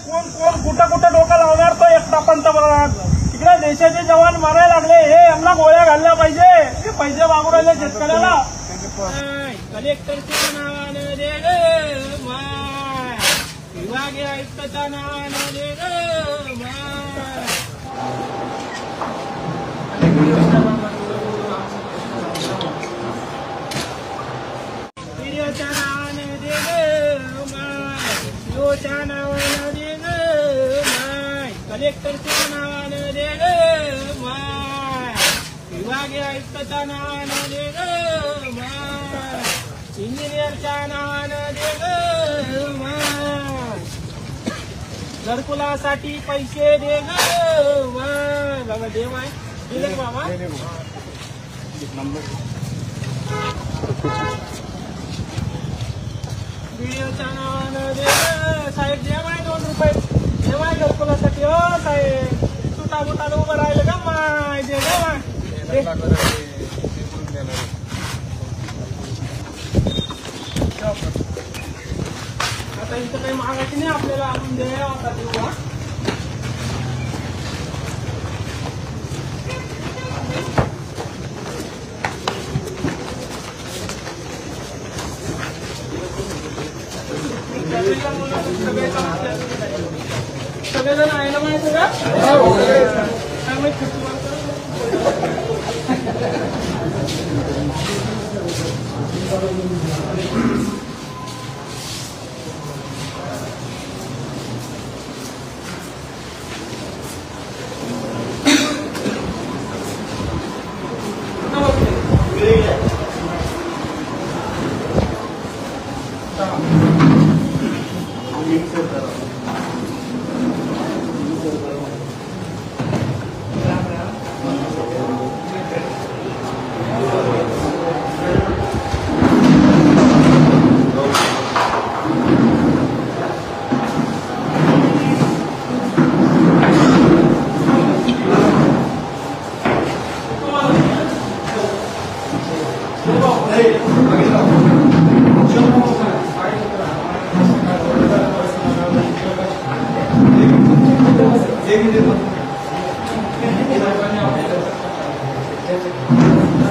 कोण कोण कुठं कुठं डोकं लावणार तो एकटा पंतप्रधान. तिकडे देशाचे जवान मारायला लागले, हे यांना गोळ्या घालल्या पाहिजे. हे पैसे मागून राहिले शेतकऱ्याला. कलेक्टरच्या नावानं दे ग माय, विभागीय आयुक्ताच्या नावानं दे ग माय. व्हिडिओच्या नावानं दे ग माय, व्हिडिओच्या नावानं दे ग माय, कलेक्टरच्या नावानं दे ग माय, विभागीय आयुक्ताच्या नावानं दे ग माय, इंजिनियरच्या नावानं दे ग माय, घरकुलासाठी पैसे दे ग माय. बाबा देव आहे, दिले बाबा. व्हिडिओच्या नावानं दे ग साहेब, देव आहे 2 रुपये, देव आहे घरकुलासाठी. हो साहेब, तुटा बुटाला उभं राहिलं का माय, दे ग माय. आता इथं काही मागायची नाही आपल्याला, आपण द्या आता देऊ. सगळेजण आहे ना माहिती का?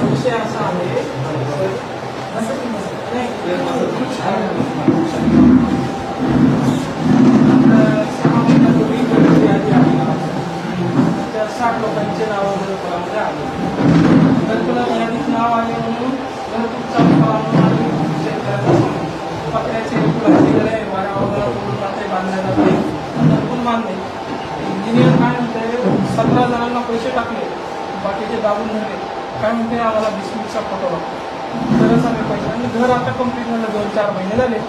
विषय असा आहे, त्या 60 लोकांचे नाव घरकुलामध्ये आले. घरकुला यादीत नाव आले म्हणून घरकुल चालू करावं शेतकऱ्याला पत्र्याचे घरकुलाचे वाऱ्यावर बांधल्या जाते, घरकुल बांधले. इंजिनियर काय म्हणते, 17 जणांना पैसे टाकले, बाकीचे दाबून धरले. काय म्हणते, आम्हाला 20 मिनिटचा फोटो लागतो, तरच आम्ही पैसे. आणि घर आता कंप्लीट झालं, 2-4 महिने झाले.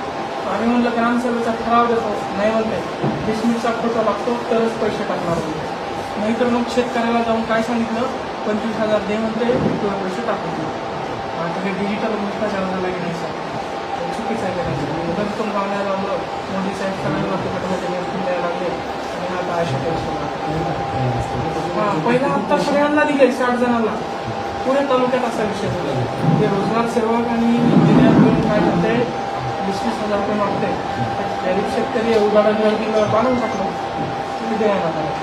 आम्ही म्हणलं ग्रामसेवेचा ठराव देतो, नाही म्हणते 20 मिनिटचा फोटो लागतो तरच पैसे टाकणार होते. नाहीतर मग शेतकऱ्याला जाऊन काय सांगितलं, 25,000 दे म्हणते, तुला पैसे टाकून दे. आता हे डिजिटल भ्रष्टाचार झाला की नाही सर, चुकीचं आहे का? जर तुम गावण्याला लावलं, मोदी साहेब सगळ्यांना तिकडे द्यायला लागले आणि आता अशा पैसे. हां, पहिला हप्ता सगळ्यांना दिले, 60 जणांना. पुणे तालुक्यात असा विषय होता, ते रोजगार सेवक आणि इंजिनियर मिळून काय करते, 20,000 रुपये मागते. गरीब शेतकरी उघडायला बांधून टाकलं, तुम्ही द्यायला झालं.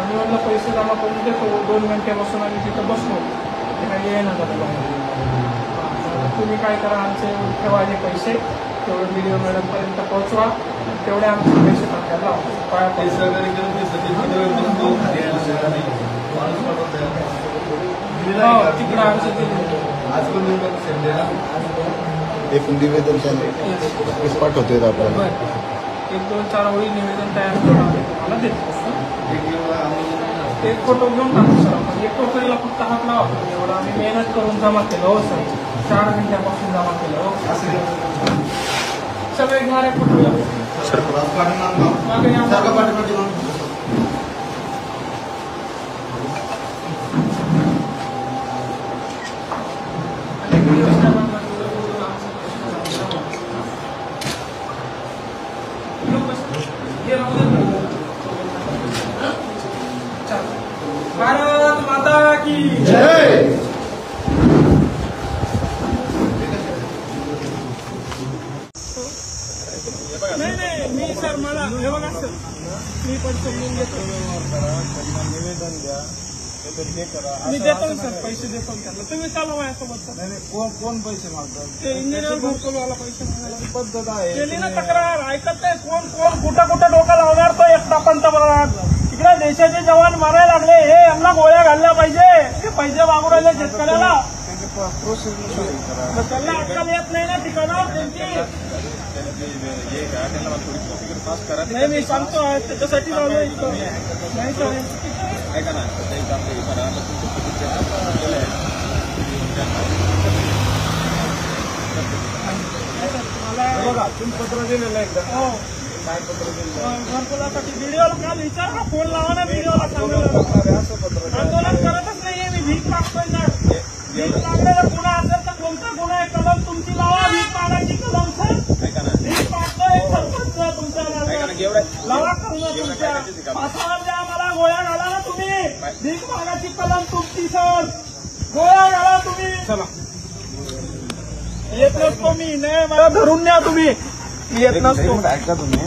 मी म्हटलं पैसे जमा करून देतो, 2 घंट्यापासून आम्ही तिथं बसलो, ते काही येणं झालं. तुम्ही काय करा, आमचे ठेवा जे पैसे तेवढे व्हिडिओ मॅडमपर्यंत पोहोचवा, तेवढे आमचे पैसे टाकायला तिकडे आमचं एकूण निवेदन पाठवतोय आपल्याला. 1-2-4 ओळी निवेदन तयार करून मला देतो. एक फोटो घेऊन टाकतो सर आपण, एक टोकरीला फक्त हात लावा. एवढं आम्ही मेहनत करून जमा केलं. हो सर, 4 घंट्यापासून जमा केलं. हो सगळे घेणारे फोटो भारत माता की जय. नाही मी सर मला हे बघा सर, मी पण समजून घेतो. निवेदन द्या हे करा. मी देतो ना सर, पैसे देतो ना त्यांना. तुम्ही चालवा माझ्यासोबत. कोण पैसे मागतात? ते इंजिनियर घरकुलवाला पैसे मागायला पद्धत आहे. केली ना तक्रार. ऐकत नाही कोण कुठं कुठं डोकं लावणार तो एकटा पंतप्रधान. इकडे देशाचे जवान मारायला लागले, हे यांना गोळ्या घालल्या पाहिजे. हे पैसे मागू राहिले शेतकऱ्याला. त्यांना अक्कल येत नाही ना ठिकाणावर त्यांची. नाही मी सांगतो त्याच्यासाठी लावलं इथं. नाही चालेल. बघा तुम्ही पत्र दिलेलं आहे एकदा. हो काय पत्र दिलेलं? घरकुलासाठी व्हिडिओला काल विचार ना, फोन लावा ना व्हिडिओला. असं पत्र आंदोलन करतच नाहीये मी. भीक मागतोय सर. भीक मागण्याचा गुन्हा असेल तर कोणता गुन्हा आहे? कलम तुमची लावा. भीक मागायची कलम सर. भीक मागतोय सरपंच तुमच्या लावा कलम तुमच्या. पासावर द्या मला. गोळ्या घाला ना तुम्ही. भीक मागायची कलम तुमची सर. गोळ्या घाला तुम्ही. चला येत नसतो मी. नाही मला धरून न्या तुम्ही. येत नसतो. ऐका तुम्ही.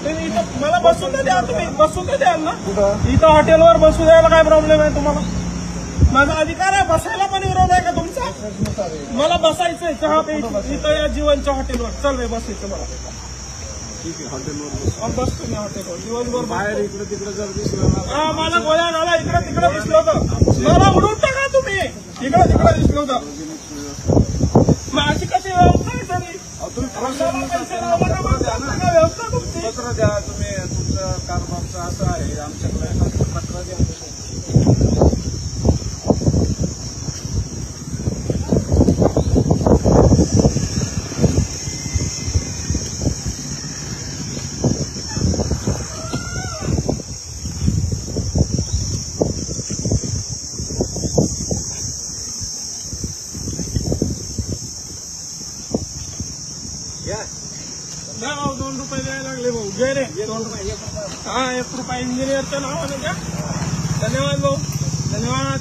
तुम्ही इथं मला बसून तर द्या. तुम्ही बसून तर द्याल ना. कुठं? इथं हॉटेलवर बसू द्यायला काय प्रॉब्लेम आहे तुम्हाला? माझा अधिकार आहे. बसायला पण विरोध आहे का तुमचा? मला बसायचंय चहा प्यायची इथं या जीवनच्या हॉटेलवर. चल रे बसायचं मला. ठीक आहे हॉटेलवर बसतो मी हॉटेलवर दिवसभर. बाहेर इकडे तिकडे जर दिसलं हा मला गोळ्या घाला. इकडे तिकडे दिसलं होतं मला उडून टाका तुम्ही. इकडे तिकडे दिसलं होतं. मग अशी कशी व्यवस्था आहे तरी? तुम्ही पैसे लावला का मग सांगा व्यवस्था तुमची. पत्र द्या. तुम्ही तुमचं कारभारचं असं आहे आमच्याकडे पत्र द्या. द्या भाऊ. 2 रुपये द्यायला लागले भाऊ. घे रे 2 रुपये. हा 1 रुपया इंजिनियरच्या नावाने द्या. धन्यवाद भाऊ. धन्यवाद.